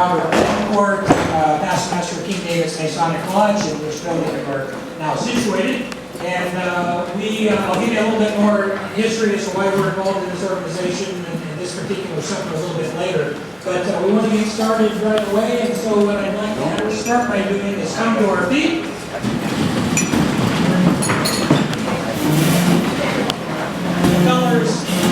Robert Betancourt, Past Master King Davis Masonic Lodge, in which building we're now situated. And I'll give you a little bit more history as to why we're involved in this organization and this particular something a little bit later. But we want to get started right away, and so what I'd like to start by doing is come to our feet.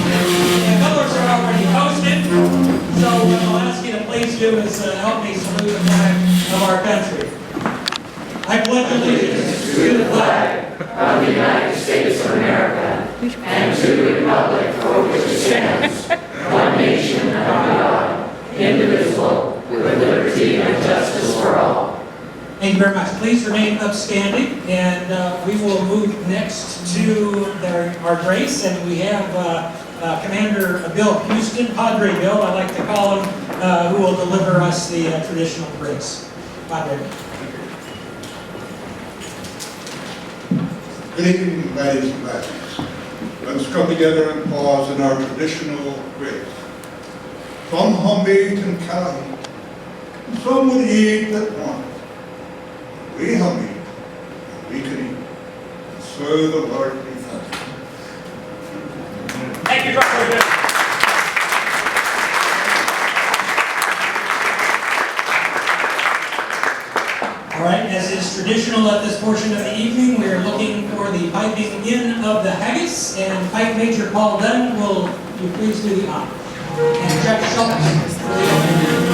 The colors are already posted, so what I'll ask you to please do is help me salute the flag of our country. I pledge allegiance to the flag of the United States of America and to the republic for which it stands, one nation under God, indivisible, with liberty and justice for all. Thank you very much. Please remain upstanding, and we will move next to our grace, and we have Commander Bill Houston, Padre Bill, I like to call him, who will deliver us the traditional grace. Padre. Good evening, ladies and ladies. Let us come together and pause in our traditional grace. Some hum eat and cannot eat, and some would eat that want. We hum eat, and we can eat, and so the Lord be thanked. Thank you, Dr. All right, as is traditional at this portion of the evening, we are looking for the piping in of the haggis, and Pipe Major Paul Dunn will you please do the honor. And Jeff Schultz for the opening.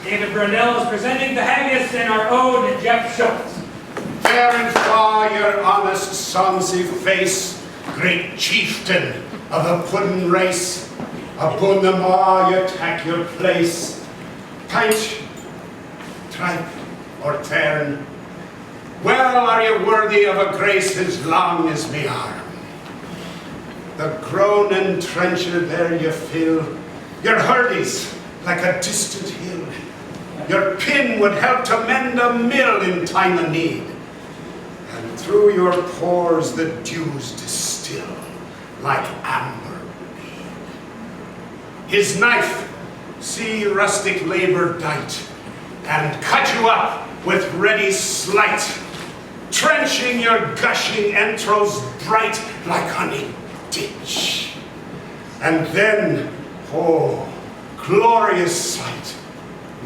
David Brunel is presenting the haggis and our ode to Jeff Schultz. Fair and far your honest sonsy face, great chieftain of the puddin' race, upon the maw you take your place. Pint, tripe, or tern, well are you worthy of a grace as long as me arm. The groaning trencher there you fill, your hurdies like a distant hill. Your pin would help to mend a mill in time of need. And through your pores the dews distill like amber mead. His knife, see rustic labor dight, and cut you up with ready sleight, trenching your gushing entrails bright like honey ditch. And then, oh, glorious sight,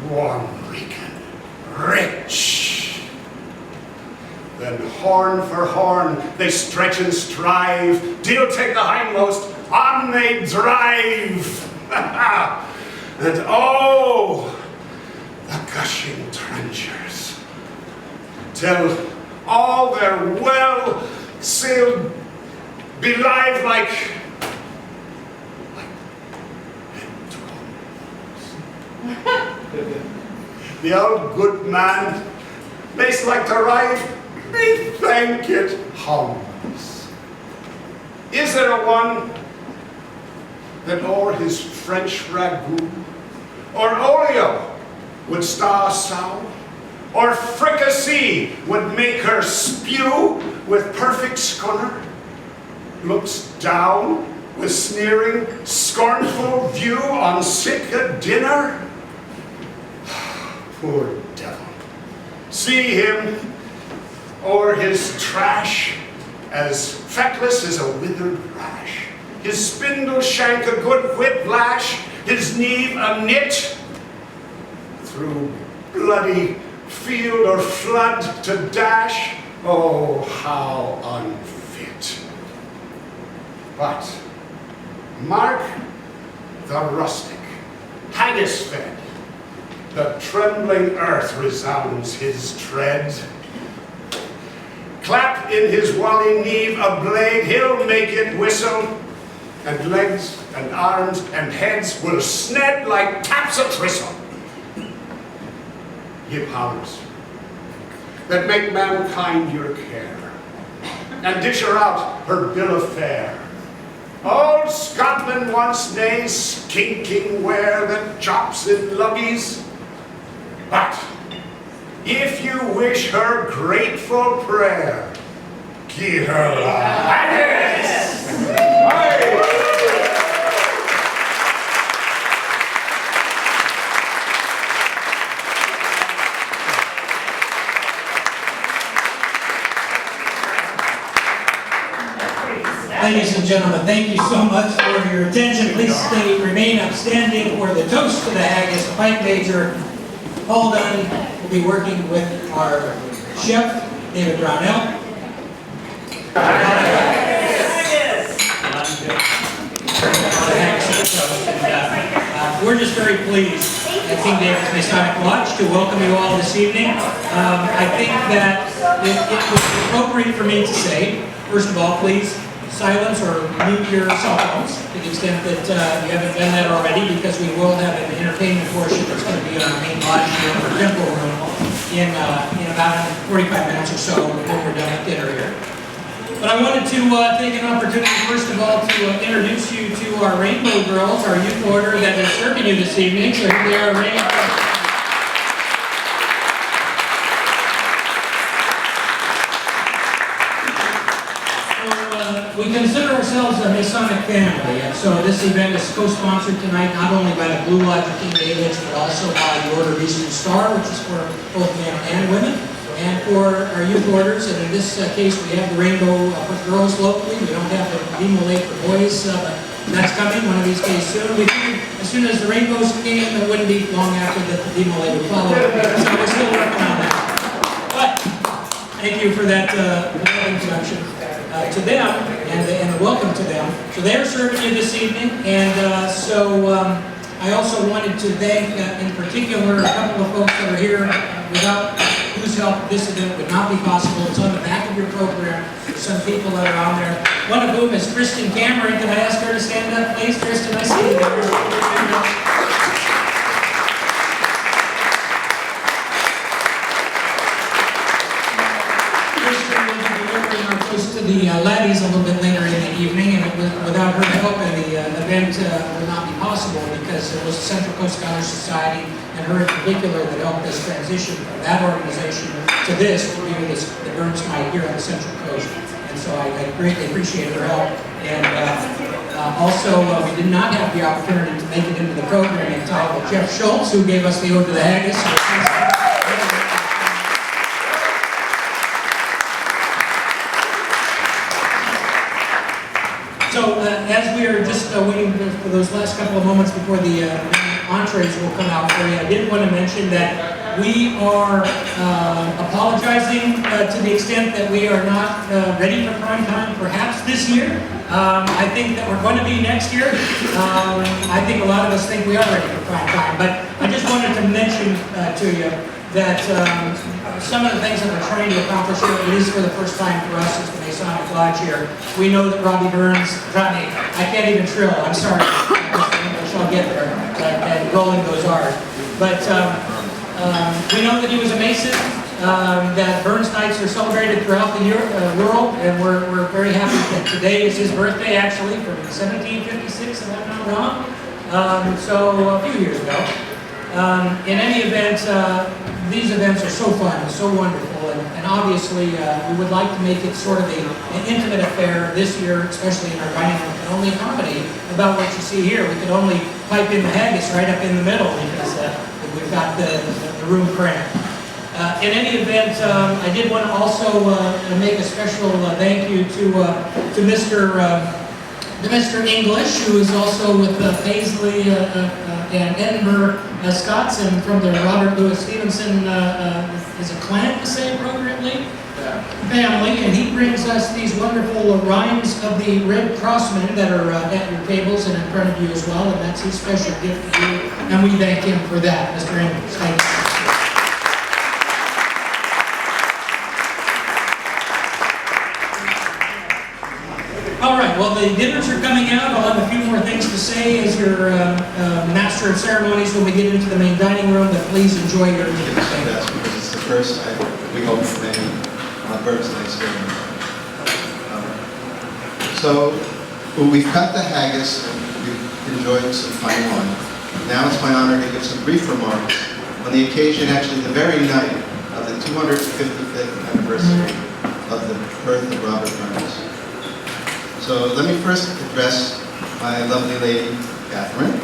one reeking rich. Then horn for horn they stretch and strive, deal take the hindmost, on they drive. And oh, the gushing trenchers, till all their well sailed belive like the old good man makes like to ride, me thank it hums. Is there a one that o'er his French ragout or olio would star sow, or fricassee would make her spew with perfect scunner, looks down with sneering, scornful view on sick a dinner? Poor devil. See him o'er his trash as feckless as a withered rash, his spindle shank a good whiplash, his neve a knit. Through bloody field or flood to dash, oh, how unfit. But mark the rustic, haggis fed, the trembling earth resounds his tread. Clap in his wally neve a blade, he'll make it whistle, and legs and arms and heads will sned like taps of thistle. Ye powers that make mankind your care, and dish her out her bill of fare. Old Scotland once nae skinking ware that chops in luggies, but if you wish her grateful prayer, give her a haggis! Ladies and gentlemen, thank you so much for your attention. Please remain upstanding for the toast to the haggis. The Pike Major, Paul Dunn, will be working with our chef, David Brownell. We're just very pleased at King David's Masonic Lodge to welcome you all this evening. I think that it was appropriate for me to say, first of all, please silence or mute your cell phones to the extent that you haven't done that already, because we will have an entertainment portion that's going to be on our main lodge here in our temple room in about 45 minutes or so when we're done with dinner here. But I wanted to take an opportunity, first of all, to introduce you to our Rainbow Girls, our youth order that is serving you this evening. So here they are, Rainbow. We consider ourselves a Masonic family, and so this event is co-sponsored tonight not only by the Blue Lodge of King David's, but also by the Order of Eastern Star, which is for both men and women, and for our youth orders. And in this case, we have the Rainbow for girls locally. We don't have the Demo Lake for boys, but that's coming one of these days soon. We figured as soon as the rainbows came, it wouldn't be long after that the Demo Lake would follow. So we're still working on that. But thank you for that introduction. To them and the welcome to them. So they're serving you this evening, and I also wanted to thank in particular a couple of folks that are here without whose help this event would not be possible. It's on the back of your program. There's some people that are on there. One of whom is Kristen Cameron. Can I ask her to stand up, please? Kristen, I see you there. To the ladies a little bit later in the evening, and without her help, the event would not be possible, because it was the Central Coast Scholar Society and her in particular that helped us transition from that organization to this, to do this, the Burns Night here on the Central Coast. And so I greatly appreciate her help. And also, we did not have the opportunity to make it into the program in time, but Jeff Schultz, who gave us the Ode to the Haggis. So as we are just waiting for those last couple of moments before the entrees will come out for you, I did want to mention that we are apologizing to the extent that we are not ready for prime time perhaps this year. I think that we're going to be next year. I think a lot of us think we are ready for prime time, but I just wanted to mention to you that some of the things that we're trying to accomplish here, it is for the first time for us as the Masonic Lodge here. We know that Robbie Burns, I can't even trill, I'm sorry, I'll get there, and rolling those R's. But we know that he was a Mason, that Burns Nights are celebrated throughout the world, and we're very happy that today is his birthday, actually, from 1756, if I'm not wrong, so a few years ago. In any event, these events are so fun, so wonderful, and obviously we would like to make it sort of an intimate affair this year, especially in our dining room. We can only accommodate about what you see here. We could only pipe in the haggis right up in the middle because we've got the room cramped. In any event, I did want to also make a special thank you to Mr. to Mr. English, who is also with Paisley and Edinburgh Scots, and from the Robert Louis Stevenson, is a clan to say appropriately? Family, and he brings us these wonderful rhymes of the Red Crossmen that are at your tables and in front of you as well, and that's his special gift to you, and we thank him for that, Mr. English. Thank you. All right, well, the dinners are coming out. I'll have a few more things to say as your master of ceremonies when we get into the main dining room, but please enjoy your meal. That's because it's the first time we hope for many birds Thanksgiving. So we've cut the haggis and we've enjoyed some fine wine. Now it's my honor to give some brief remarks on the occasion, actually the very night of the 255th anniversary of the birth of Robert Burns. So let me first address my lovely lady, Catherine.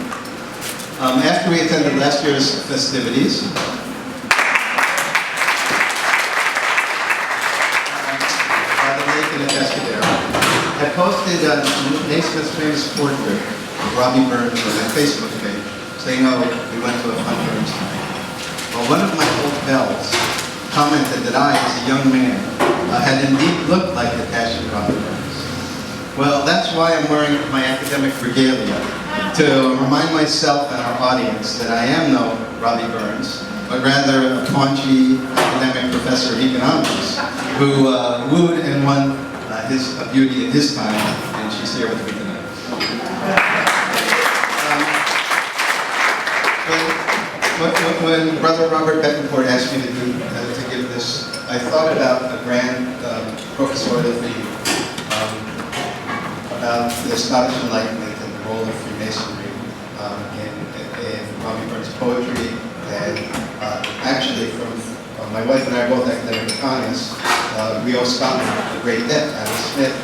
After we attended last year's festivities, by the lake in the Pescadero, I posted Naismith's famous portrait of Robbie Burns on my Facebook page, saying, oh, we went to a fun Burns night. Well, one of my old pals commented that I, as a young man, had indeed looked like the dashing Robbie Burns. Well, that's why I'm wearing my academic regalia, to remind myself and our audience that I am no Robbie Burns, but rather a paunchy academic professor of economics who wooed and won his beauty at his time, and she's here with me tonight. When Brother Robert Betancourt asked me to give this, I thought about a grand professorial theme. About the Scottish Enlightenment and the role of Freemasonry in Robbie Burns' poetry, and actually from my wife and I are both academic economists, we owe Scotland a great debt. Adam Smith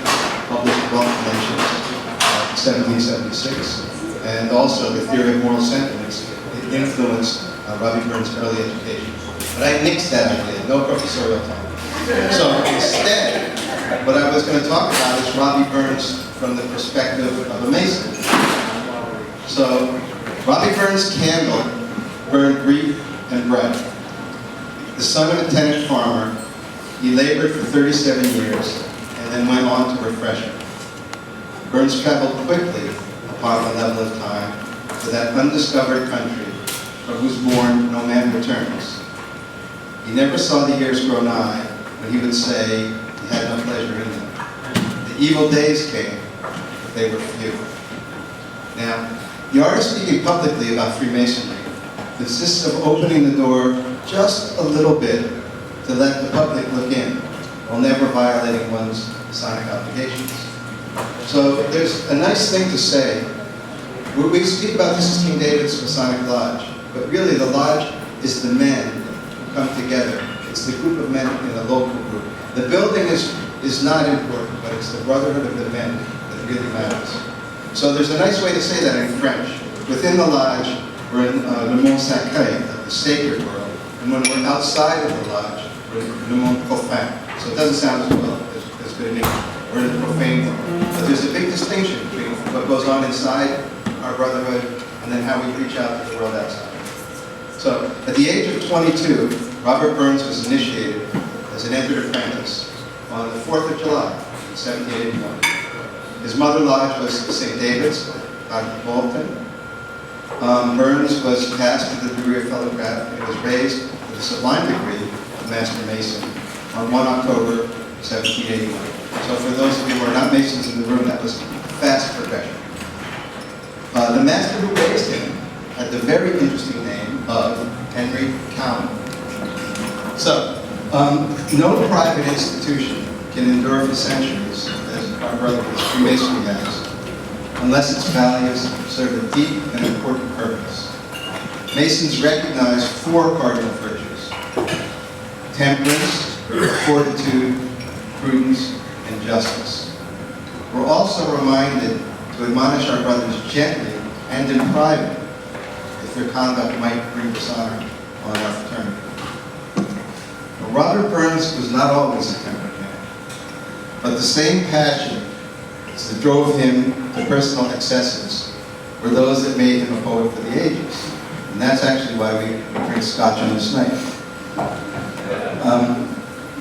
published Wealth of Nations in 1776, and also the theory of moral sentiments. It influenced Robbie Burns' early education. But I nixed that idea, no professorial time. So instead, what I was going to talk about is Robbie Burns from the perspective of a Mason. So, Robbie Burns' candle burned brief and bright. The son of a tenant farmer, he labored for 37 years and then went on to refreshment. Burns traveled quickly upon the level of time to that undiscovered country from whose bourne no man returns. He never saw the years grow nigh when he would say he had no pleasure in them. The evil days came, but they were few. Now, the art of speaking publicly about Freemasonry consists of opening the door just a little bit to let the public look in, while never violating one's Masonic obligations. So there's a nice thing to say. We speak about this as King David's Masonic Lodge, but really the lodge is the men who come together. It's the group of men in a local group. The building is not important, but it's the brotherhood of the men that really matters. So there's a nice way to say that in French. Within the lodge, we're in le monde sacré, the sacred world. And when we're outside of the lodge, we're in le monde profane. So it doesn't sound as well as good in English. We're in the profane world. But there's a big distinction between what goes on inside our brotherhood and then how we reach out to the world outside. So at the age of 22, Robert Burns was initiated as an entered apprentice on the 4th of July, 1781. His mother lodge was St. David's, out of Bolton. Burns was passed with the degree of fellow craft and was raised with a sublime degree of Master Mason on 1 October 1781. So for those of you who are not Masons in the room, that was fast progression. The master who raised him had the very interesting name of Henry Cowan. So, no private institution can endure for centuries, as our brotherhood Freemasonry has, unless its values serve a deep and important purpose. Masons recognize 4 cardinal virtues: temperance, fortitude, prudence, and justice. We're also reminded to admonish our brothers gently and in private if their conduct might bring dishonor on our fraternity. Robert Burns was not always a temperate man, but the same passion that drove him to personal excesses were those that made him a poet for the ages. And that's actually why we drink scotch on this night.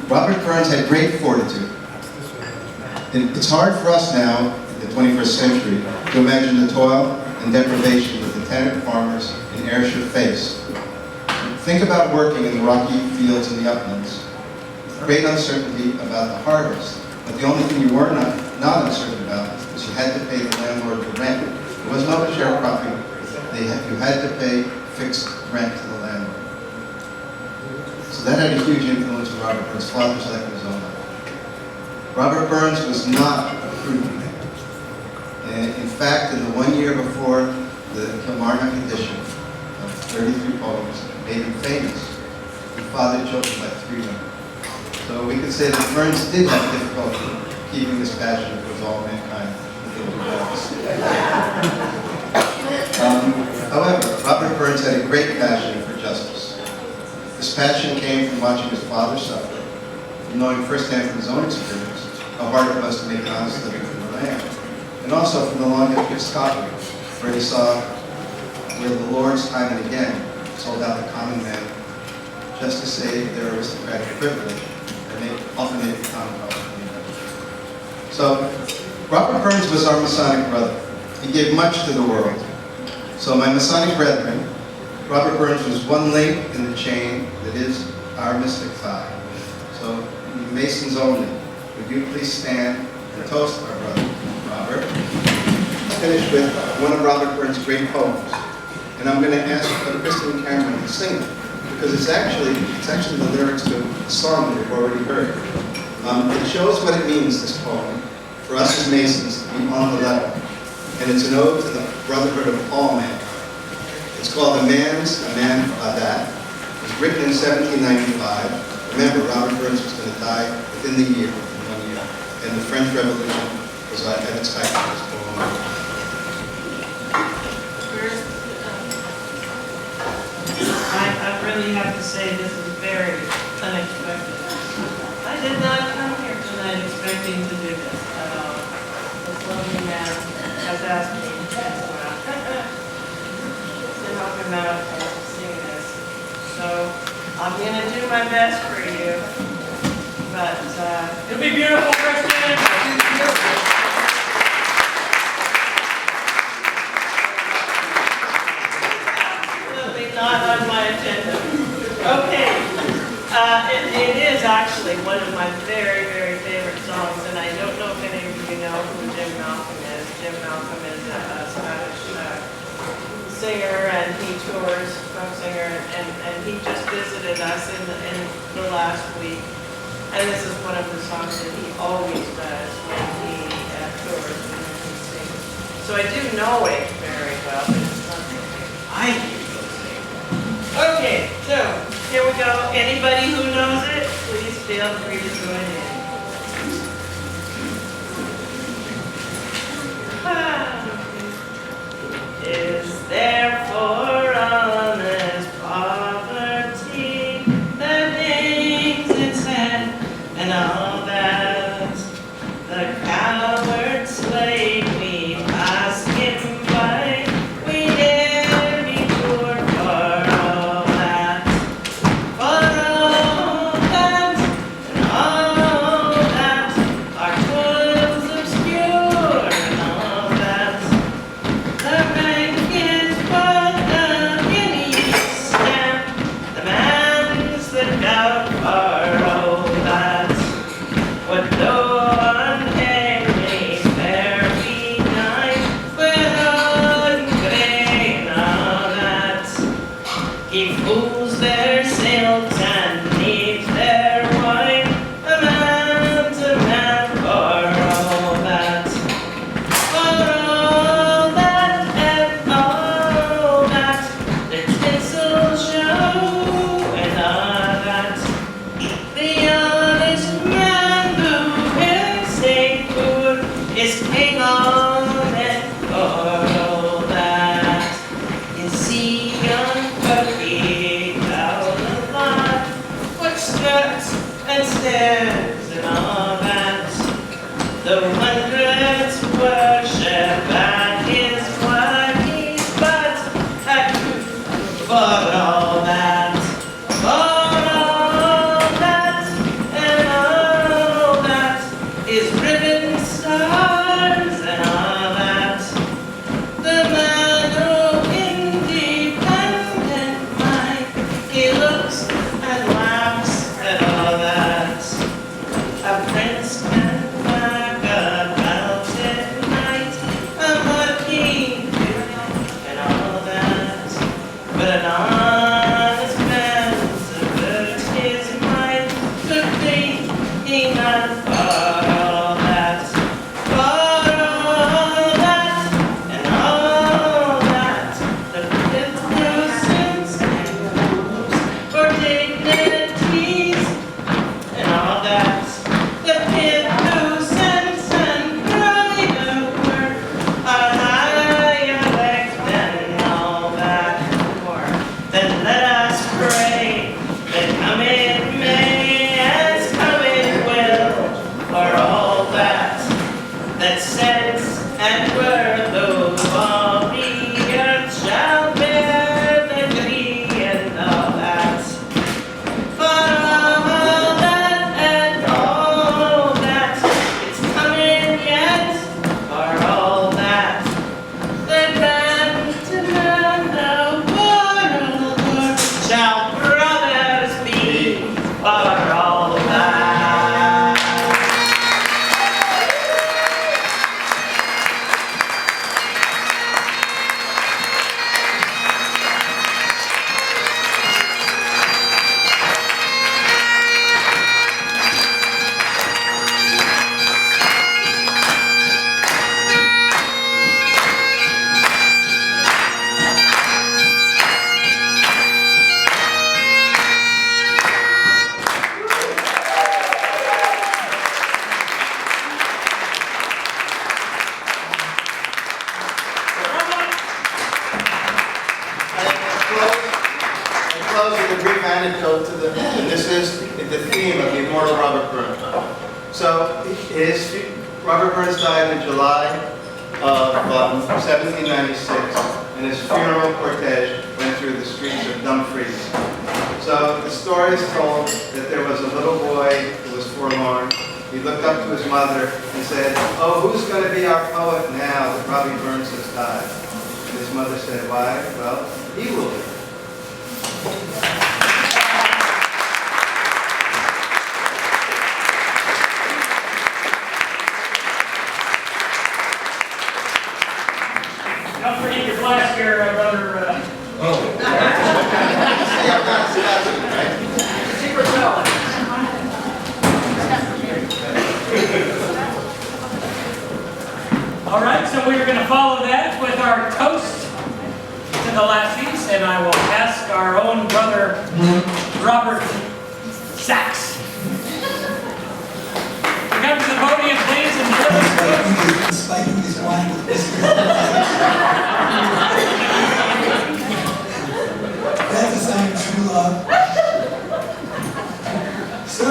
Robert Burns had great fortitude. It's hard for us now, in the 21st century, to imagine the toil and deprivation that the tenant farmers in Ayrshire faced. Think about working in the rocky fields in the uplands. Great uncertainty about the harvest, but the only thing you were not uncertain about was you had to pay the landlord the rent. There was no sharecropping. You had to pay fixed rent to the landlord. So that had a huge influence on Robert Burns' father's life and his own life. Robert Burns was not a prudent man. And in fact, in the 1 year before the Kilmarnock edition of 33 poems made him famous, he fathered children by 3 women. So we could say that Burns did have difficulty keeping his passion towards all mankind within the walls. However, Robert Burns had a great passion for justice. This passion came from watching his father suffer, from knowing firsthand from his own experience how hard it was to make an honest living from the land, and also from the long history of Scotland, where he saw where the lords time and again sold out the common man just to save their aristocratic privilege, and they often made the common problem. So, Robert Burns was our Masonic brother. He gave much to the world. So my Masonic brethren, Robert Burns was one link in the chain that is our mystic tie. So, Masons only, would you please stand and toast our brother, Robert? I'll finish with one of Robert Burns' great poems. And I'm going to ask Kristen Cameron to sing it, because it's actually the lyrics to a song that we've already heard. It shows what it means, this poem, for us as Masons to be on the level. And it's an ode to the brotherhood of all mankind. It's called A Man for That. It was written in 1795. Remember, Robert Burns was going to die within the year, in 1 year. And the French Revolution was at its height when this poem wrote. I really have to say this is very unexpected. I did not come here tonight expecting to do this at all. This lovely man has asked me to help him out and sing this. So I'm going to do my best for you. But It'll be beautiful, Kristen. not on my agenda. Okay. It is actually one of my very, very favorite songs, and I don't know if any of you know who Jim Malcolm is. Jim Malcolm is a Scottish singer, and he tours, folk singer, and he just visited us in the last week. And this is one of the songs that he always does when he tours and when he sings. So I do know it very well, but it's not something I usually sing. Okay, so here we go. Anybody who knows it, please feel free to join in. Is there for honest poverty that hangs its head and all that the coward slave we pass him by, we dare be poor for all that, and all that, our toils obscure and all that, the rank is but a guinea stamp, the man's the doubt for all that, what though unhappily fair be night, with ungrain all that, he fools their sails and needs their wine, a man to man for all that, and all that, the tinsel show and all that, the honest man who will say good is king on it for all that. Is he young puppy close with a brief anecdote to and this is the theme of the immortal Robert Burns. So, Robert Burns died in July of 1796, and his funeral cortege went through the streets of Dumfries. So the story is told that there was a little boy who was forlorn. He looked up to his mother and said, "Oh, who's going to be our poet now that Robbie Burns has died?" And his mother said, "Why? Well, he will be." Don't forget your flask here, brother. Secret ballot. All right, so we're going to follow that with our toast to the lassies, and I will ask our own brother, Robert Sachs, to come to the podium, please, and deliver the toast. Spiking his wine with whiskey. That's a sign of true love. So,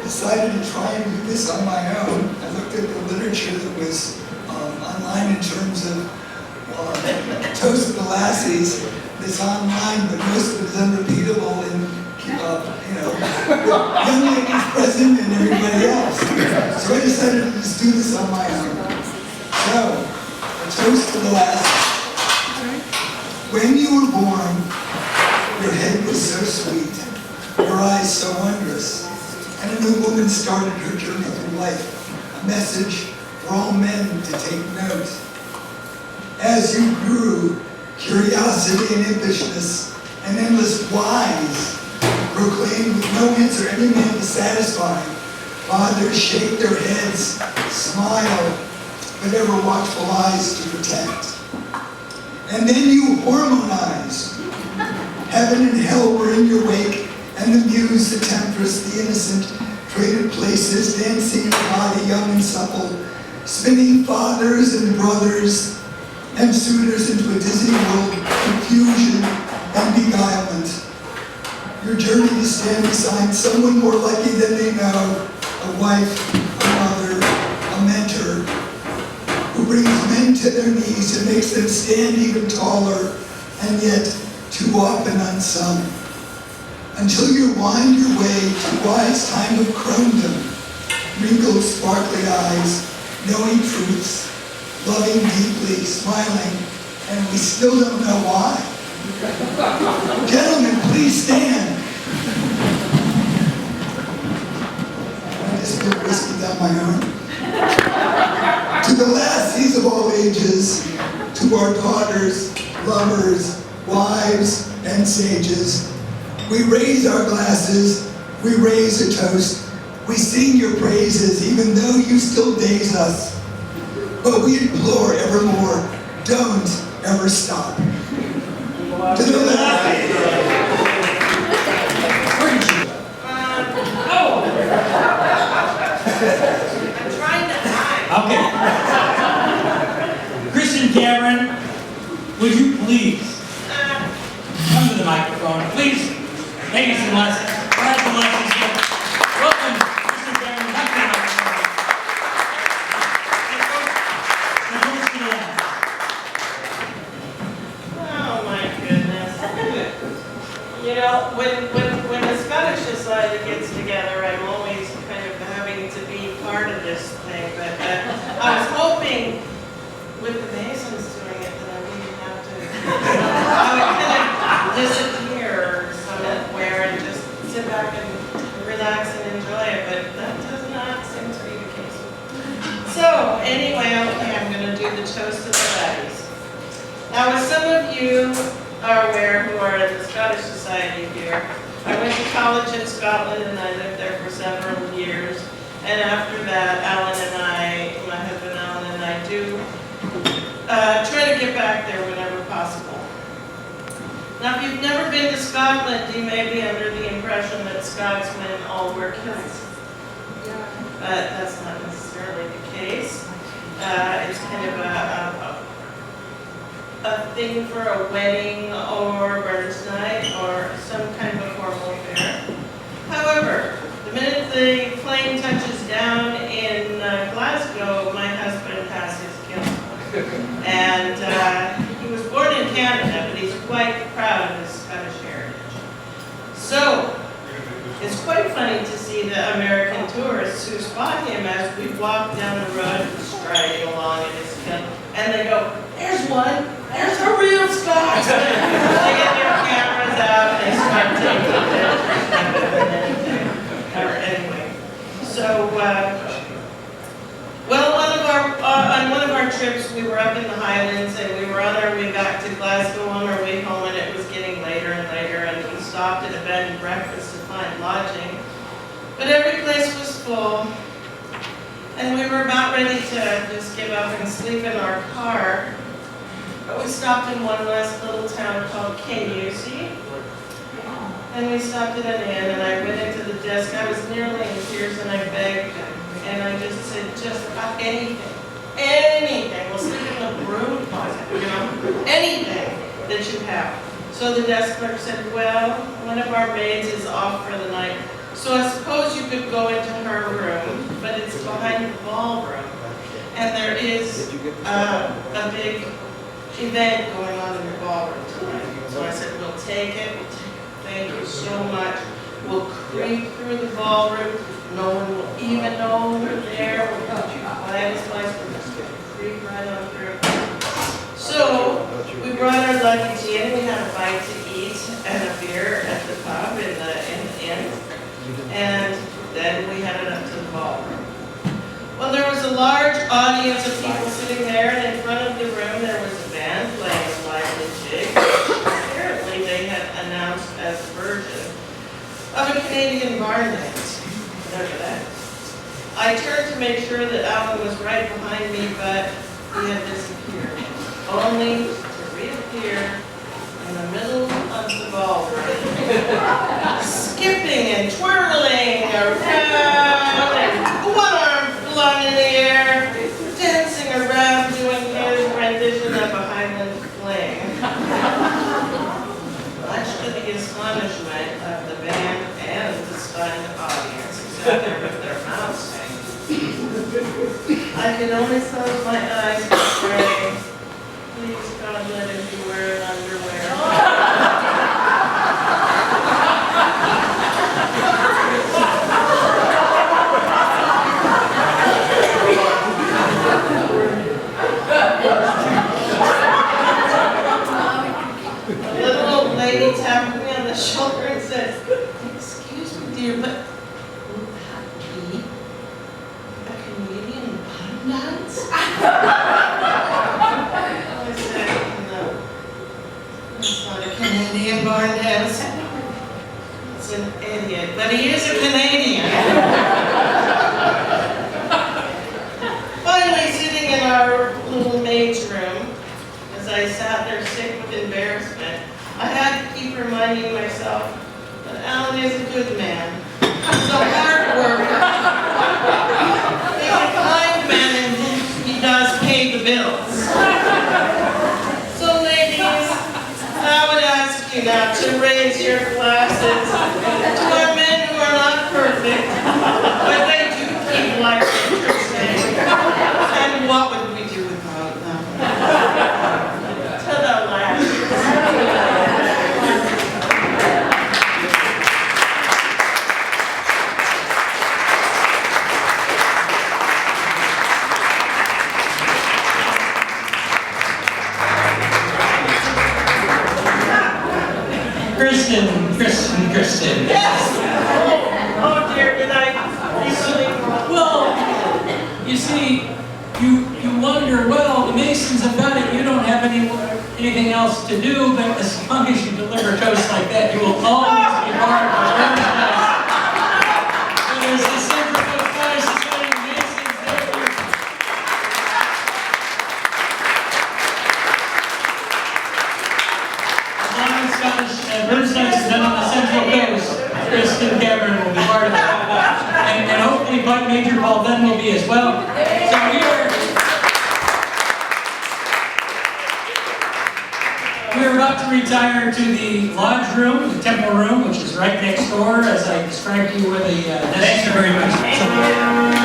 decided to try and do this on my own. I looked at the literature that was online in terms of Toast of the Lassies. It's online, but most of it is unrepeatable and young ladies present and everybody else. So I decided to just do this on my own. So, a toast to the Lassies. When you were born, your head was so sweet, your eyes so wondrous, and a new woman started her journey through life, a message for all men to take note. As you grew, curiosity and ambitiousness and endless whys proclaimed with no answer any man to satisfy. Fathers shake their heads, smile, but ever watchful eyes to protect. And then you hormonize. Heaven and hell were in your wake, and the muse, the temptress, the innocent, traded places, dancing in a body young and supple, spinning fathers and brothers and suitors into a dizzy world of confusion and beguilement. Your journey to stand beside someone more lucky than they know, a wife, a mother, a mentor, who brings men to their knees and makes them stand even taller, and yet too often unsung. Until you wind your way to wise time of crowndom, wrinkled sparkly eyes, knowing truths, loving deeply, smiling, and we still don't know why. Gentlemen, please stand. I just spilled whiskey down my arm. To the lassies of all ages, to our daughters, lovers, wives, and sages, we raise our glasses, we raise a toast, we sing your praises, even though you still daze us. But we implore evermore, don't ever stop. To the lassies. I'm trying to hide. Okay. Christian Cameron, would you please come to the microphone, please? Ladies and lassies, welcome, Christian Cameron. Come to the microphone. Oh my goodness. You know, when the Scottish Society gets together, I'm always kind of having to be part of this thing. But I was hoping with the Masons doing it that I wouldn't have to. I would kind of disappear somewhere and just sit back and relax and enjoy it. But that does not seem to be the case. So anyway, okay, I'm going to do the toast of the laddies. Now, as some of you are aware who are in the Scottish Society here, I went to college in Scotland and I lived there for several years. And after that, Alan and I, my husband Alan and I do try to get back there whenever possible. Now, if you've never been to Scotland, you may be under the impression that Scotsmen all wear kilts. But that's not necessarily the case. It's kind of a thing for a wedding or birthday night or some kind of a formal affair. However, the minute the plane touches down in Glasgow, my husband has his guilt. And he was born in Canada, but he's quite proud of his Scottish heritage. So, it's quite funny to see the American tourists who spot him as we walk down the road striding along in his kilt, and they go, "There's one! There's a real Scot!" They get their cameras out and they start taking pictures. Anyway, so, well, on one of our trips, we were up in the Highlands, and we were on our way back to Glasgow on our way home, and it was getting later and later, and we stopped at a bed and breakfast to find lodging. But every place was full, and we were about ready to just give up and sleep in our car. But we stopped in one last little town called Kinusy, and we stopped at an inn, and I went into the desk. I was nearly in tears, and I begged him, and I just said, just about anything. Anything. We'll sleep in the broom closet, anything that you have. So the desk clerk said, well, one of our maids is off for the night, so I suppose you could go into her room, but it's behind the ballroom, and there is a big event going on in the ballroom tonight. So I said, we'll take it. Thank you so much. We'll creep through the ballroom. No one will even know we're there. We'll put you quiet as mice. We're just going to creep right on through. So we brought our luggage in. We had a bite to eat and a beer at the pub in the inn. And then we headed up to the ballroom. Well, there was a large audience of people sitting there, and in front of the room there was a band playing a lively jig, which apparently they had announced as a version of a Canadian barn dance. Remember that? I turned to make sure that Alan was right behind me, but he had disappeared, only to reappear in the middle of the ballroom, skipping and twirling around, and one arm flung in the air, dancing around, doing his rendition of a Highland fling. Much to the astonishment of the band and the stunned audience, who sat there with their mouths hanging. I could only close my eyes and pray, please God, let him be wearing underwear. Lady tapped me on the shoulder and said, excuse me, dear, but will that be a Canadian barn dance? I said, no, it's not a Canadian barn dance. It's an idiot, but he is a Canadian. Finally, sitting in our little maid's room, as I sat there sick with embarrassment, I had to keep reminding myself that Alan is a good man. He's a hard worker. He's a kind man, and he does pay the bills. So ladies, I would ask you now to raise your glasses to our men who are not perfect, but they do keep life interesting. And what would we do without them? To the last. Kristen. Yes! Oh dear, did I easily? Well, you see, you wonder, well, the Masons have done it, you don't have anything else to do, but as long as you deliver toast like that, you will always be part of the paradise. So there's the Central Coast Fire Society Masons there. As long as Scottish birds nights is done on the Central Coast, Kristen Cameron will be part of that. And hopefully Bud Major Paul Dunn will be as well. So we are we're about to retire to the lodge room, the temple room, which is right next door, as I described to you with the Thank you very much.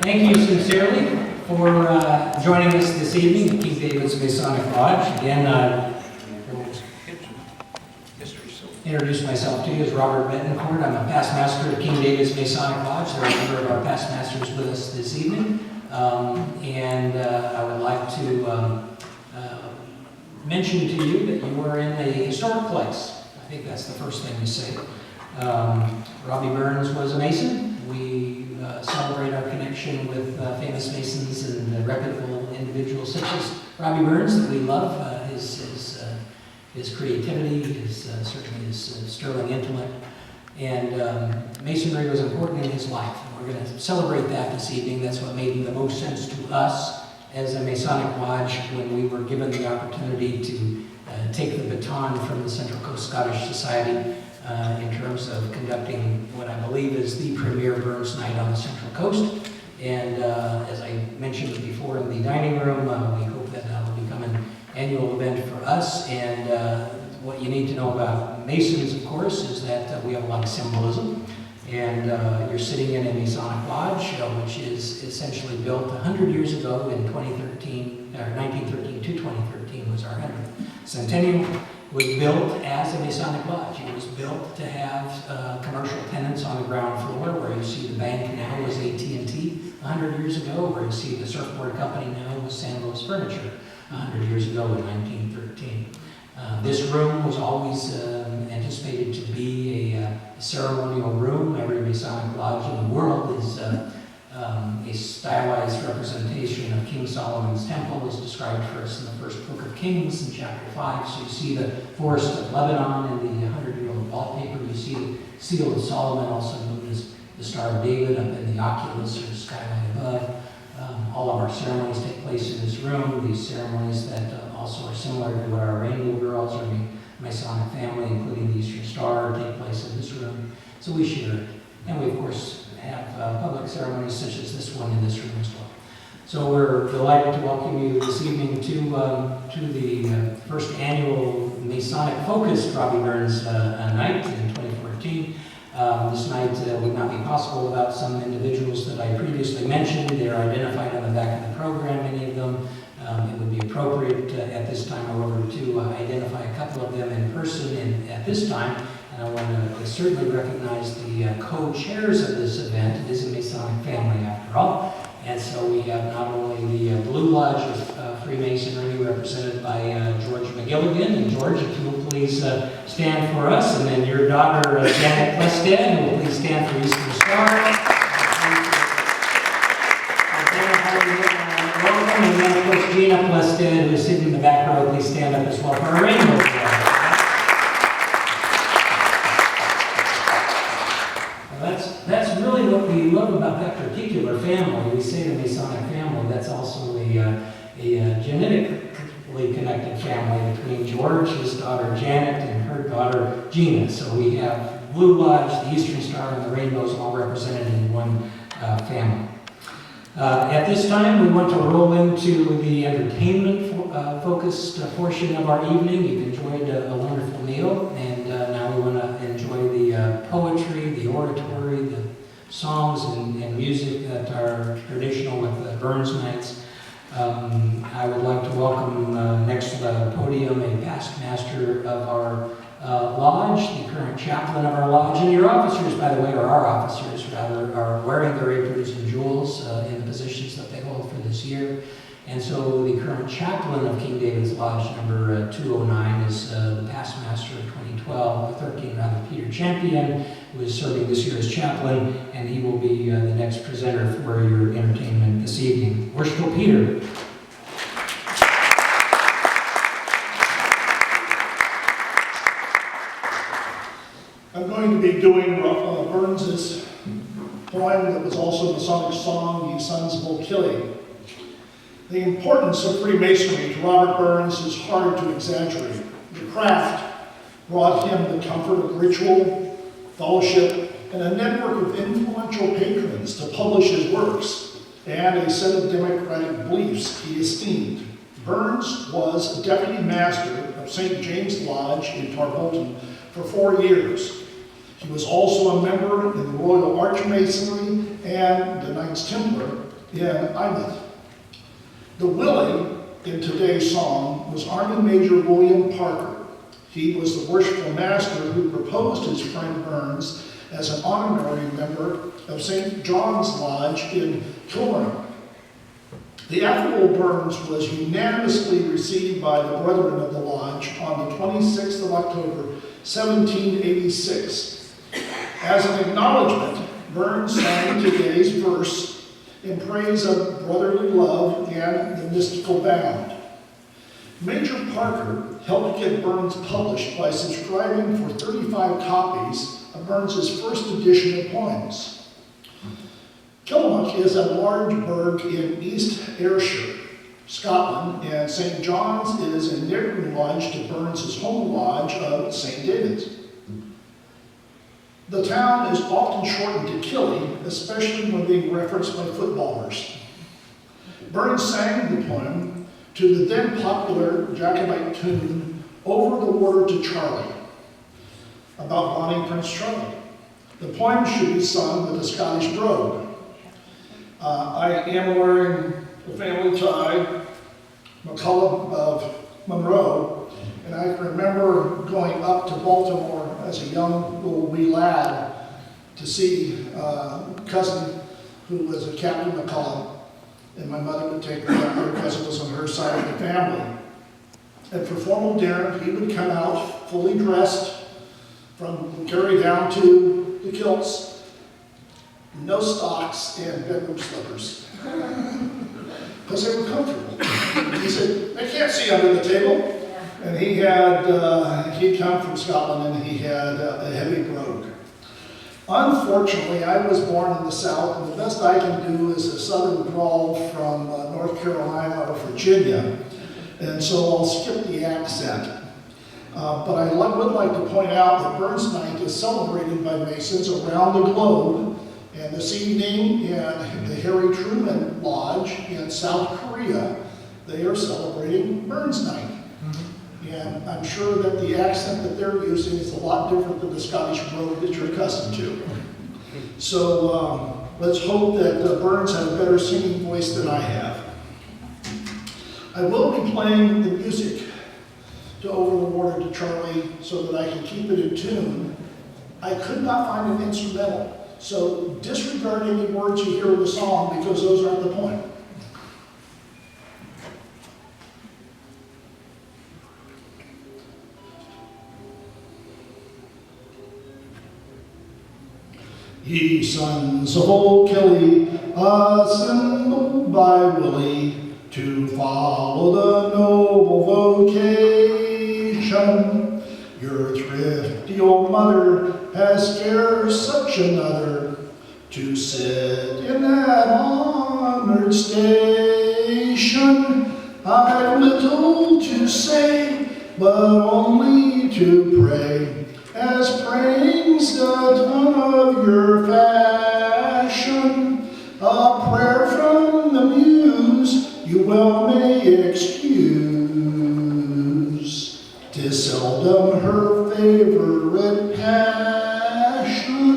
Thank you sincerely for joining us this evening at King David's Masonic Lodge. Again, introduce myself to you as Robert Betancourt. I'm a past master of King David's Masonic Lodge. There are a number of our past masters with us this evening. I would like to mention to you that you are in a historic place. I think that's the first thing to say. Robbie Burns was a Mason. We celebrate our connection with famous Masons and reputable individuals such as Robbie Burns that we love. His creativity, certainly his sterling intellect, and Masonry was important in his life. And we're going to celebrate that this evening. That's what made the most sense to us as a Masonic Lodge when we were given the opportunity to take the baton from the Central Coast Scottish Society in terms of conducting what I believe is the premier Burns Night on the Central Coast. And as I mentioned before in the dining room, we hope that will become an annual event for us. And what you need to know about Masons, of course, is that we have a lot of symbolism. And you're sitting in a Masonic Lodge, which is essentially built 100 years ago in 2013, or 1913 to 2013 was our 100th centennial. Was built as a Masonic Lodge. It was built to have commercial tenants on the ground floor, where you see the bank now was AT&T 100 years ago, where you see the surfboard company now was San Luis Furniture 100 years ago in 1913. This room was always anticipated to be a ceremonial room. Every Masonic Lodge in the world is a stylized representation of King Solomon's Temple, as described for us in the first book of Kings in chapter 5. So you see the forest of Lebanon in the 100-year-old wallpaper. You see the seal of Solomon, also known as the Star of David, up in the oculus or the skylight above. All of our ceremonies take place in this room. These ceremonies that also are similar to what our Rainbow Girls or Masonic family, including the Eastern Star, take place in this room. So we share it. And we, of course, have public ceremonies such as this one in this room as well. So we're delighted to welcome you this evening to the first annual Masonic Focused Robbie Burns Night in 2014. This night would not be possible without some individuals that I previously mentioned. They're identified on the back of the program, many of them. It would be appropriate at this time, however, to identify a couple of them in person at this time. And I want to certainly recognize the co-chairs of this event. It is a Masonic family, after all. And so we have not only the Blue Lodge of Freemasonry, represented by George McGilligan. And George, if you will please stand for us. And then your daughter, Janet Plested, who will please stand for Eastern Star. Welcome. And then, of course, Gina Plested, who is sitting in the back row, please stand up as well for our Rainbow Flag. That's really what we love about that particular family. We say the Masonic family, that's also a genetically connected family between George, his daughter Janet, and her daughter Gina. So we have Blue Lodge, the Eastern Star, and the Rainbows all represented in one family. At this time, we want to roll into the entertainment-focused portion of our evening. You've enjoyed a wonderful meal, and now we want to enjoy the poetry, the oratory, the songs and music that are traditional with Burns Nights. I would like to welcome next to the podium a past master of our lodge, the current chaplain of our lodge, and your officers, by the way, or our officers rather, are wearing their aprons and jewels in the positions that they hold for this year. And so the current chaplain of King David's Lodge, number 209, is the past master of 13, Peter Champion, who is serving this year as chaplain, and he will be the next presenter for your entertainment this evening. Worshipful Peter. I'm going to be doing Burns's poem that was also a Masonic song, Ye Sons of Old Killy. The importance of Freemasonry to Robert Burns is hard to exaggerate. The craft brought him the comfort of ritual, fellowship, and a network of influential patrons to publish his works, and a set of democratic beliefs he esteemed. Burns was a deputy master of St. James Lodge in Tarbolton for 4 years. He was also a member in the Royal Archmasonry and the Knights Templar in Eyemouth. The Willie in today's song was Army Major William Parker. He was the worshipful master who proposed his friend Burns as an honorary member of St. John's Lodge in Kilmarnock. The affable Burns was unanimously received by the brethren of the lodge on the 26th of October, 1786. As an acknowledgement, Burns sang today's verse in praise of brotherly love and the mystical bound. Major Parker helped get Burns published by subscribing for 35 copies of Burns's first edition of poems. Kilmarnock is a large burgh in East Ayrshire, Scotland, and St. John's is a neighboring lodge to Burns's home lodge of St. David's. The town is often shortened to Killy, especially when being referenced by footballers. Burns sang the poem to the then popular Jacobite tune, Over the Water to Charlie, about Bonnie Prince Charlie. The poem should be sung with a Scottish brogue. I am wearing the family tie, McCullum of Monroe, and I remember going up to Baltimore as a young little wee lad to see a cousin who was a Captain McCullum, and my mother would take me up there because it was on her side of the family. And for formal dinner, he would come out fully dressed from carry down to the kilts, no stocks and bedroom slippers, because they were comfortable. He said, "I can't see under the table." And he had, he'd come from Scotland and he had a heavy brogue. Unfortunately, I was born in the South, and the best I can do is a Southern drawl from North Carolina or Virginia, and so I'll skip the accent. But I would like to point out that Burns Night is celebrated by Masons around the globe, and this evening in the Harry Truman Lodge in South Korea, they are celebrating Burns Night. And I'm sure that the accent that they're using is a lot different than the Scottish brogue that you're accustomed to. So let's hope that Burns has a better singing voice than I have. I will be playing the music to Over the Water to Charlie so that I can keep it in tune. I could not find an instrumental, so disregard any words you hear in the song because those aren't the point. Ye sons of Old Killy, assembled by Willie to follow the noble vocation. Your thrifty old mother has scarce such another to sit in that honored station. I've little to say, but only to pray, as praying's the tone of your fashion. A prayer from the muse you well may excuse. 'Tis seldom her favorite passion.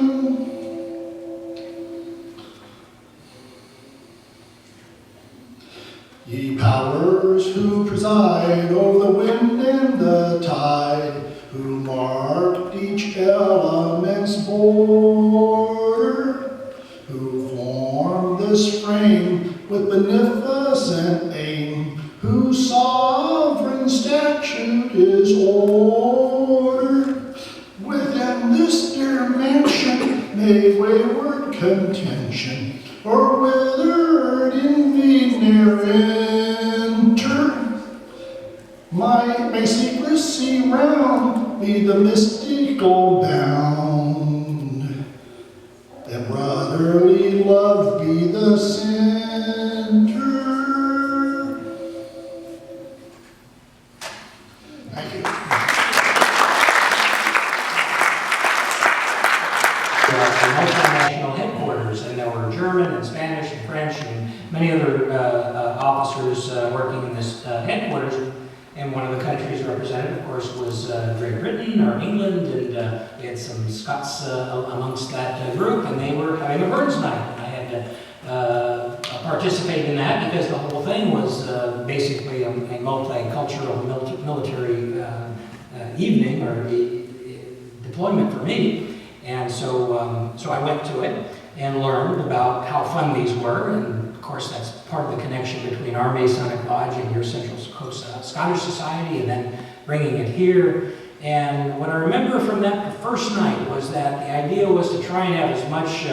Ye powers who preside over the wind and the tide, who marked each element's border, who formed this frame with beneficent aim, sovereign statute is order. Within this dear mansion may wayward contention or withered envy ne'er enter. May secrecy round be the mystical bound, and brotherly love be the center. Thank you. The multinational headquarters, and there were German and Spanish and French and many other officers working in this headquarters. And one of the countries represented, of course, was Great Britain or England, and we had some Scots amongst that group, and they were having a bird's night. And I had to participate in that because the whole thing was basically a multicultural military evening or deployment for me. And so I went to it and learned about how fun these were, and of course that's part of the connection between our Masonic Lodge and your Central Coast Scottish Society, and then bringing it here. And what I remember from that first night was that the idea was to try and have as much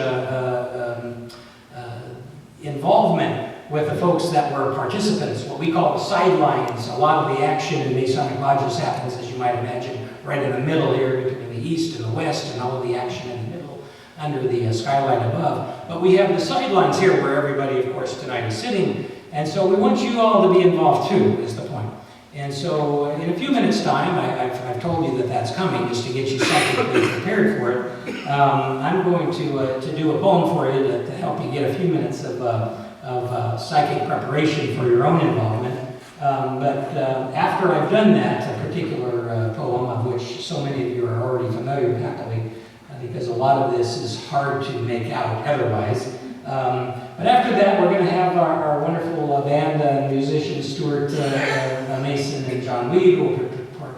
involvement with the folks that were participants, what we call the sidelines. A lot of the action in Masonic Lodges happens, as you might imagine, right in the middle here between the east and the west, and all of the action in the middle under the skylight above. But we have the sidelines here where everybody, of course, tonight is sitting. And so we want you all to be involved too, is the point. And so in a few minutes' time, I've told you that that's coming, just to get you psychically prepared for it. I'm going to do a poem for you to help you get a few minutes of psychic preparation for your own involvement. But after I've done that particular poem, of which so many of you are already familiar with, happily, because a lot of this is hard to make out otherwise. But after that, we're going to have our wonderful band musicians, Stuart Mason and John Weed, who will be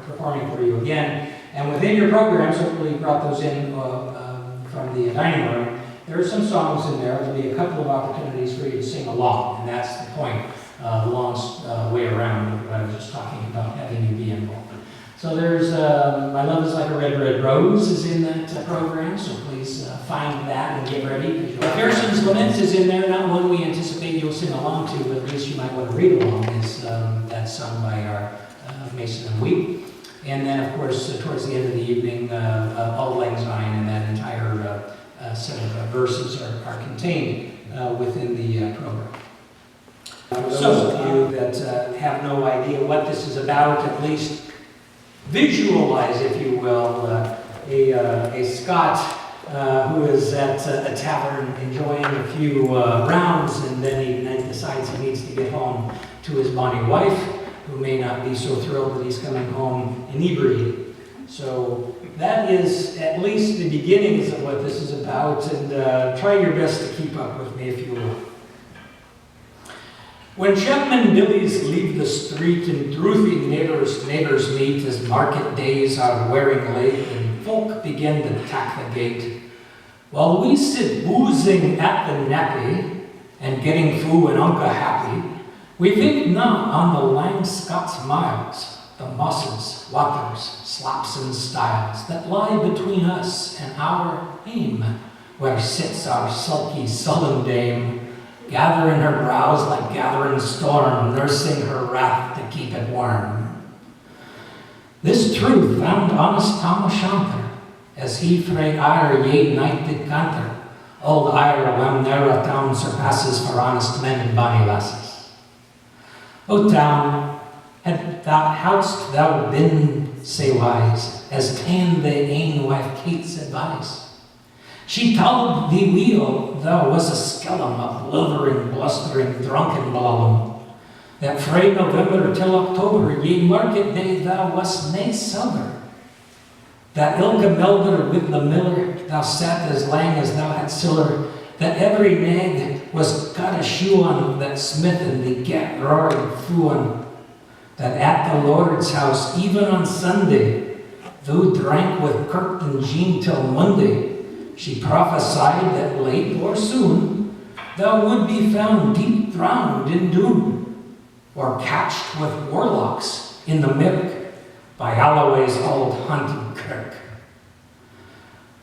performing for you again. And within your programs, hopefully you brought those in from the dining room, there are some songs in there. There'll be a couple of opportunities for you to sing along, and that's the point, the long way around what I was just talking about, having you be involved. So there's My Love is Like a Red, Red Rose is in that program, so please find that and get ready. Pearson's Lament is in there, not one we anticipate you'll sing along to, but at least you might want to read along. That's sung by our Mason and Weed. And then, of course, towards the end of the evening, Auld Lang Syne, and that entire set of verses are contained within the program. For those of you that have no idea what this is about, at least visualize, if you will, a Scot who is at a tavern enjoying a few rounds, and then he decides he needs to get home to his bonny wife, who may not be so thrilled that he's coming home inebriated. So that is at least the beginnings of what this is about, and try your best to keep up with me if you will. When Chapman Billies leave the street and drouthy neighbors meet as market days are wearing late and folk begin to tack the gate, while we sit boozing at the nappy and getting foo and unca happy, we think not on the lang Scots miles, the mosses, waters, slaps and stiles that lie between us and our aim, where sits our sulky, sullen dame, gathering her brows like gathering storm, nursing her wrath to keep it warm. This truth found honest Tom O'Shaughnessy, as he frae ire yea night did canter. Old ire when ne'er a town surpasses for honest men and bonny lasses. O town, hadst thou been sae wise, as ta'en thy ain wife Kate's advice, she told thee weel thou was a skellum, a blithering, blustering, drunken blallum, that frae November till October, ye market day thou wast nae sober, that ilka melder with the miller thou sat as lang as thou had siller, that every nag was got a shoe on, that smith and the gat roaring fluon, that at the Lord's house, even on Sunday, thou drank with Kurt and Jean till Monday. She prophesied that late or soon thou would be found deep drowned in doom. or catched with warlocks in the mirk by Alloway's old hunting kirk.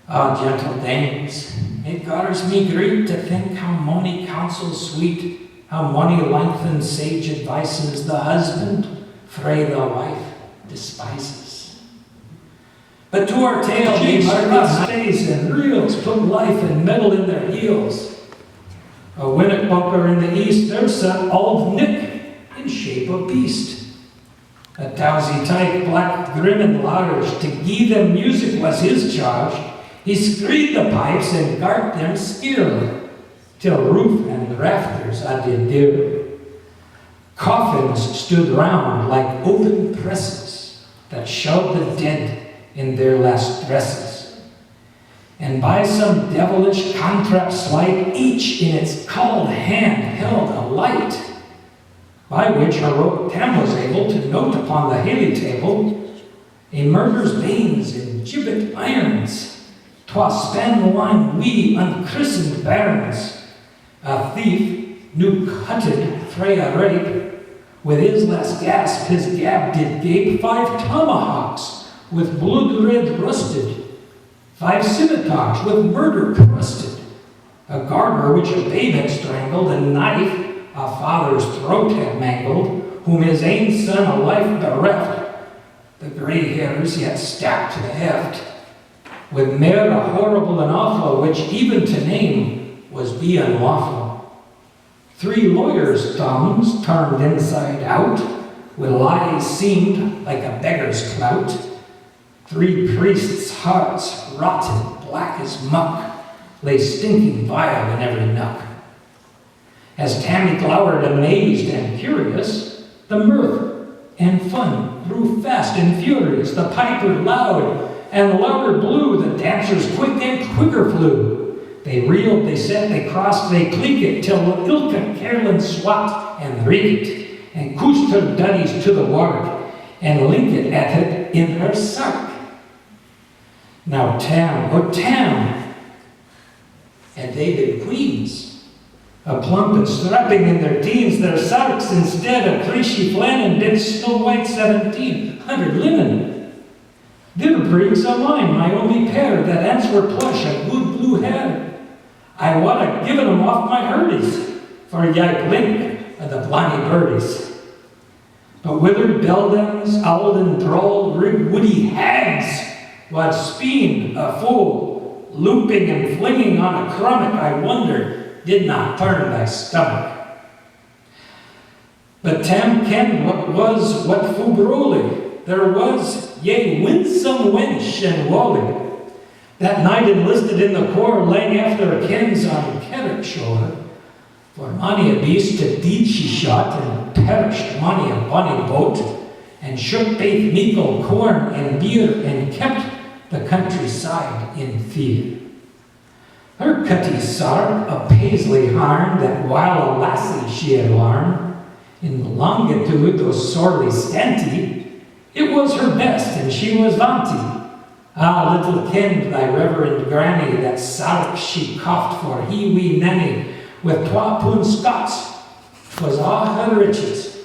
Ah, gentle dames, it gars me grief to think how mony counsels sweet, how mony lengthened sage advices the husband frae the wife despises. But to our tale, ye mark stays and reels, put life and metal in their heels. A winnock bunker in the east, there sat old Nick in shape of beast. A towsy tyke, black, grim and large, to gie them music was his charge. He screed the pipes and gart them skill, till roof and rafters I did dear. Coffins stood round like open presses that showed the dead in their last dresses. And by some devilish contrap sleight, each in its cold hand held a light, by which heroic Tam was able to note upon the Haley table a murder's veins and gibbet irons. 'Twas span line we unchristened barons. A thief, new cutted frae a rape, with his last gasp his gab did gape. 5 tomahawks with blood red rusted, 5 scimitars with murder crusted, a garter which a babe had strangled, a knife a father's throat had mangled, whom his ain son a life bereft, the grey hairs yet stacked to the heft, with mair a horrible and awful, which even to name was be unlawful. 3 lawyers' thumbs turned inside out, with lies seemed like a beggar's clout. 3 priests' hearts, rotten black as muck, lay stinking vile in every nook. As Tammy glowered amazed and curious, the mirth and fun grew fast and furious. The piper loud and louder blew, the dancers quick and quicker flew. They reeled, they set, they crossed, they cleeked, till ilka Caroline swat and reeked, and coosed her duddies to the wark, and linked at it in her sark. Now Tam, oh Tam, had they been queens, a plump and strapping in their teens, their sarks instead of Creashy Flannan did Snow White 1700 linen. They're breeks of mine, my only pair, that ants were plush, a good blue hair. I would have given 'em off my hurdies, for ye blink of the blanny birdies. But withered beldams, owled and drawled, rigged woody hags, wad speen a fool, looping and flinging on a crummock, I wonder, did not turn thy stomach. But Tam kenned what fubroli there was, yea, winsome wench and wally. That night enlisted in the corps, laying after a kens on Kerrick shore. For many a beast to deed she shot, and perished many a bonny boat, and shook baith meikle corn and beer, and kept the countryside in fear. Her cutty sark, a paisley harn, that while a lassie she had larn, in longitude though sorely scanty, it was her best, and she was vaunty. Ah, little kenned thy reverend granny, that sark she coughed for he wee nanny, with 2 pund Scots, 'twas a' her riches,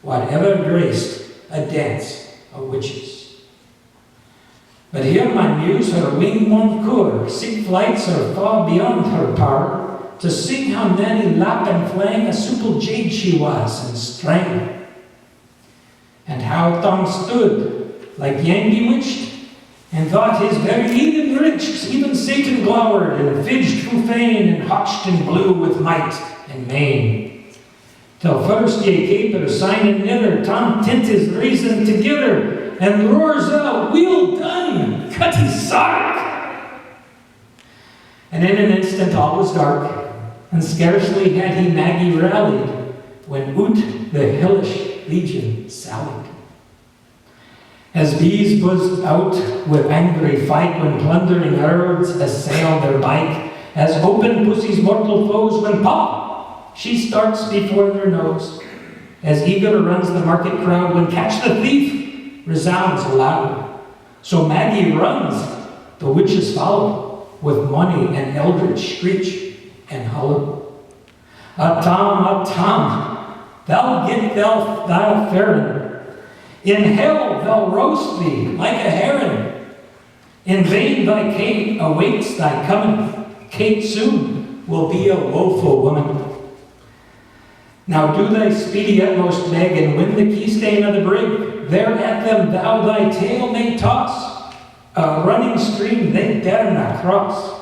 whatever graced a dance of witches. But here my muse her wing won cour, sic flights are far beyond her power, to sing how many lap and flang a supple jade she was, and strang. And how Tom stood, like yang bewitched, and thought his very Eden richt, even Satan glowered, and fidged fu fain, and hotched and blew with might and main. Till first ye caper, sign and nither, Tom tint his reason together, and roars out, "Weel done, cutty sark!" And in an instant all was dark, and scarcely had he Maggie rallied, when out the hillish legion sallied. As bees buzzed out with angry fight, when plundering herds assail their bite, as open pussy's mortal foes, when pop, she starts before their nose, as eager runs the market crowd, when catch the thief resounds aloud. So Maggie runs, the witches follow, with money and eldritch screech and hollow. A Tom, thou get thy faring. In hell they'll roast thee like a herring. In vain thy Kate awaits thy coming. Kate soon will be a woeful woman. Now do thy speedy utmost, Meg, and win the key stain of the brig. There at them thou thy tail may toss. A running stream they dare not cross.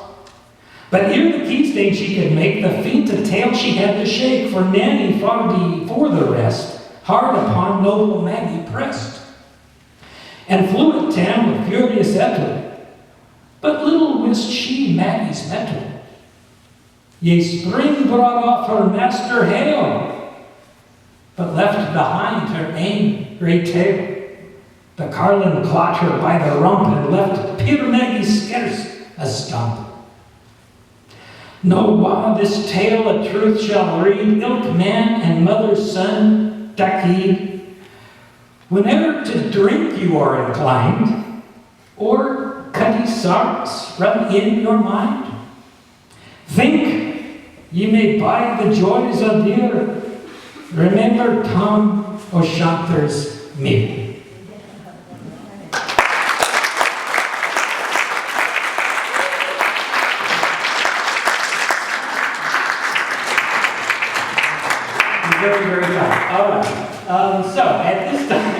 But ere the key stain she could make, the feet of tail she had to shake, for Nanny far before the rest, hard upon noble Maggie pressed. And flew at Tam with furious ettle, but little wist she Maggie's mettle. Yea, spring brought off her master hail, but left behind her ain great tail. The carlin caught her by the rump and left Peter Maggie scarce a stump. No while this tale of truth shall read, ilk man and mother's son, Ducky. Whenever to drink you are inclined, or cutty sorrows run in your mind, think ye may buy the joys of dear. Remember Tom O'Shanter's meal. Very, very tough. All right. So at this time,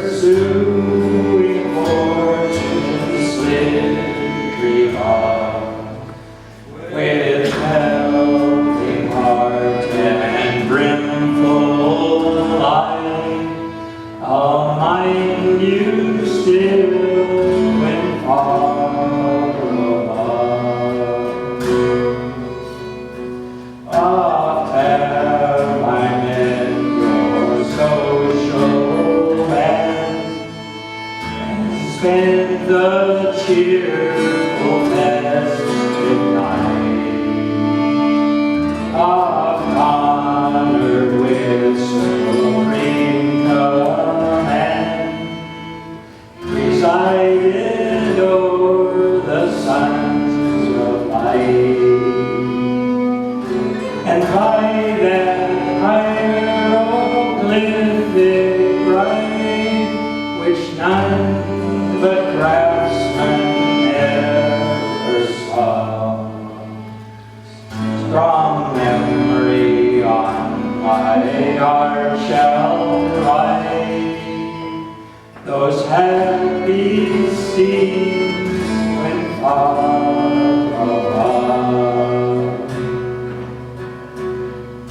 pursuing fortune's slippery path, with healthy heart and brimful eye, I'll mind you still when far above. Oft have I met your social band and spent the cheerful festive night. Oft honored with supreme command, presided o'er the sons of light. And by that hieroglyphic rite, which none but craftsmen ever saw, strong memory on my heart shall write those happy scenes when far above.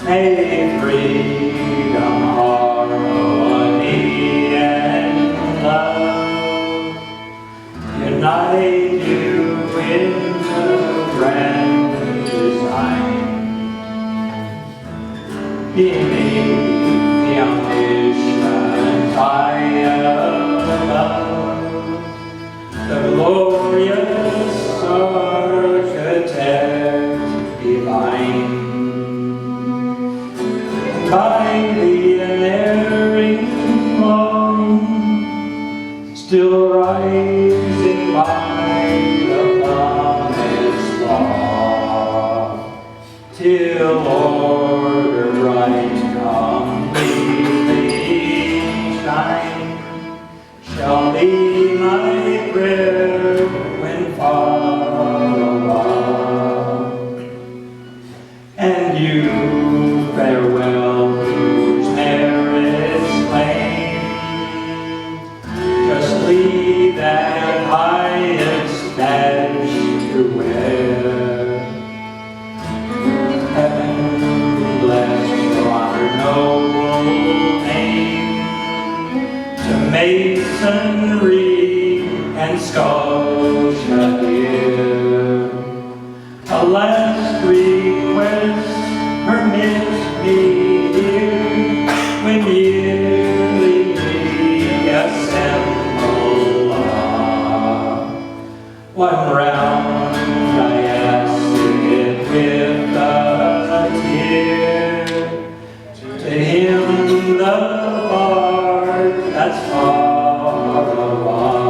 May freedom, harmony, and love unite you in the grand design. Beneath the omniscient eye above, the glorious architect divine, by the unerring moon, still rising by the promised law, till order bright completely shine, shall be my prayer when far above. And you farewell whose merits claim, justly that highest badge to wear. Heaven bless your honored noble name, to masonry and sculpture here. A last request permits me here, when yearly we assemble. One round I ask it with a tear, to him the bard that's far above.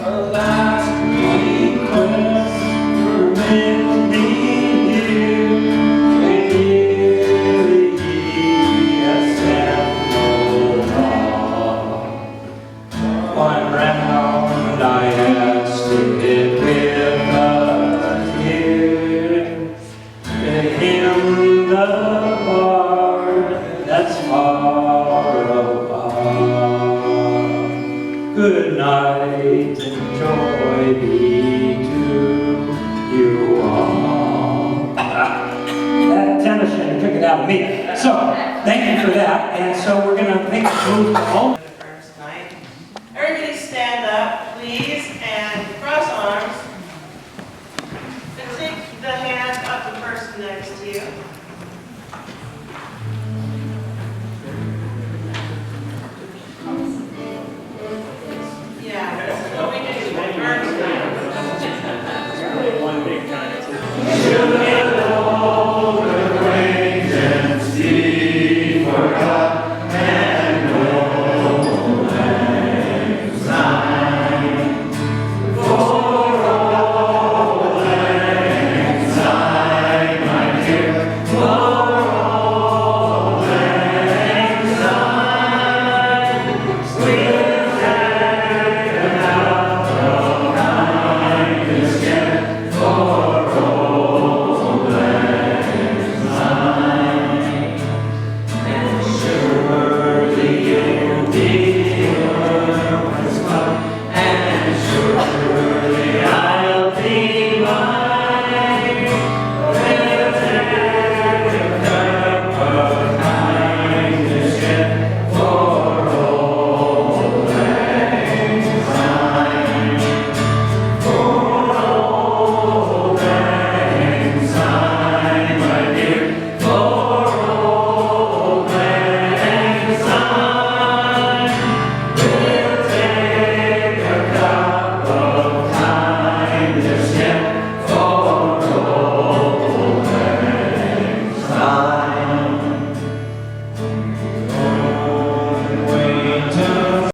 A last request permit me here, when yearly ye assemble. One round I asked it with a tear, to him the bard that's far above. Good night and joy be to you all. That tennis took it out of me. So, thank you for that. And so we're going to make a move home. The first night. Everybody stand up, please, and cross arms. And take the hand of the person next to you. Yeah, that's what we do the first night. One big time. Acquaintance deep forgot and known. time.